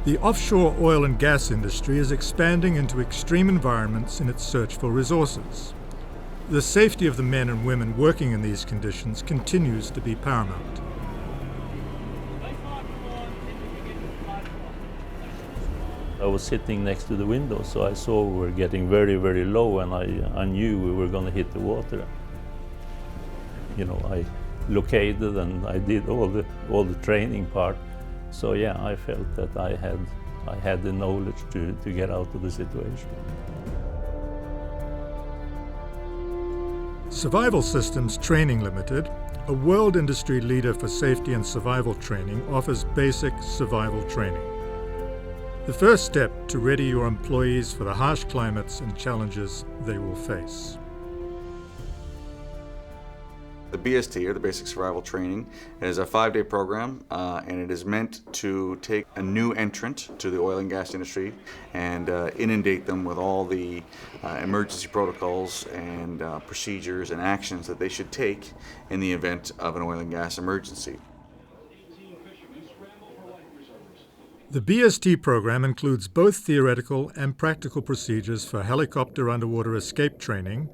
The offshore oil and gas industry is expanding into extreme environments in its search for resources. The safety of the men and women working in these conditions continues to be paramount. I was sitting next to the window, so I saw we were getting very, very low, and I knew we were going to hit the water. I located and I did all the training part. So yeah, I felt that I had the knowledge to get out of the situation. Survival Systems Training Limited, a world industry leader for safety and survival training, offers basic survival training. The first step to ready your employees for the harsh climates and challenges they will face. The BST, or the Basic Survival Training, is a 5-day program, and it is meant to take a new entrant to the oil and gas industry and inundate them with all the emergency protocols and procedures and actions that they should take in the event of an oil and gas emergency. The BST program includes both theoretical and practical procedures for helicopter underwater escape training,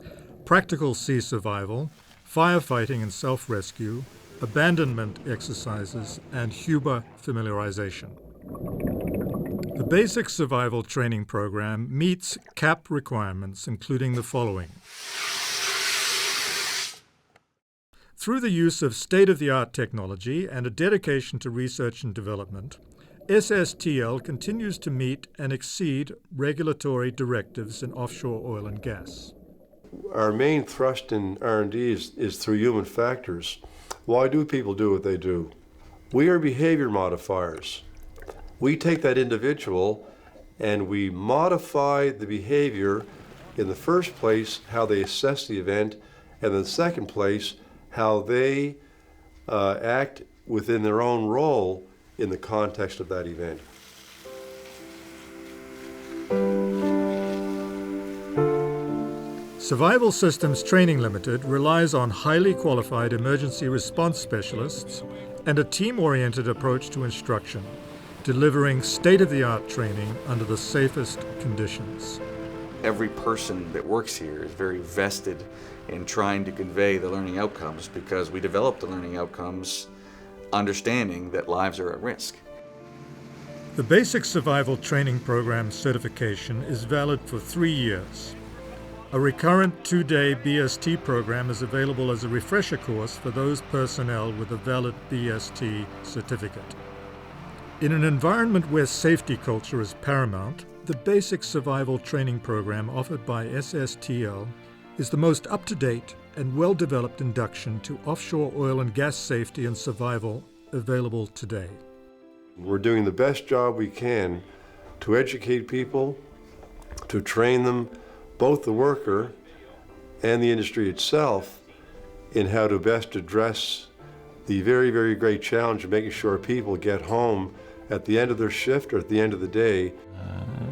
practical sea survival, firefighting and self-rescue, abandonment exercises, and HUBA familiarization. The Basic Survival Training Program meets CAP requirements, including the following. Through the use of state-of-the-art technology and a dedication to research and development, SSTL continues to meet and exceed regulatory directives in offshore oil and gas. Our main thrust in R&D is through human factors. Why do people do what they do? We are behavior modifiers. We take that individual and we modify the behavior, in the first place, how they assess the event, and in the second place, how they act within their own role in the context of that event. Survival Systems Training Limited relies on highly qualified emergency response specialists and a team-oriented approach to instruction, delivering state-of-the-art training under the safest conditions. Every person that works here is very vested in trying to convey the learning outcomes, because we develop the learning outcomes understanding that lives are at risk. The Basic Survival Training Program certification is valid for 3 years. A recurrent 2-day BST program is available as a refresher course for those personnel with a valid BST certificate. In an environment where safety culture is paramount, the Basic Survival Training Program offered by SSTL is the most up-to-date and well-developed induction to offshore oil and gas safety and survival available today. We're doing the best job we can to educate people, to train them, both the worker and the industry itself, in how to best address the very, very great challenge of making sure people get home at the end of their shift or at the end of the day.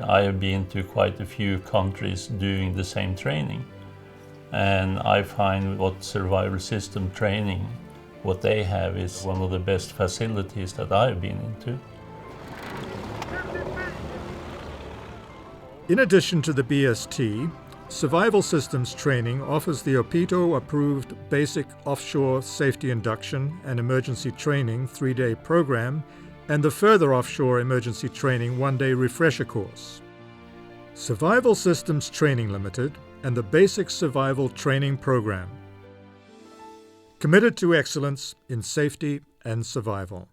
I have been to quite a few countries doing the same training, and I find what survival system training, what they have, is one of the best facilities that I've been into. In addition to the BST, Survival Systems Training offers the OPITO-approved Basic Offshore Safety Induction and Emergency Training 3-day program and the Further Offshore Emergency Training 1-day refresher course. Survival Systems Training Limited and the Basic Survival Training Program. Committed to excellence in safety and survival.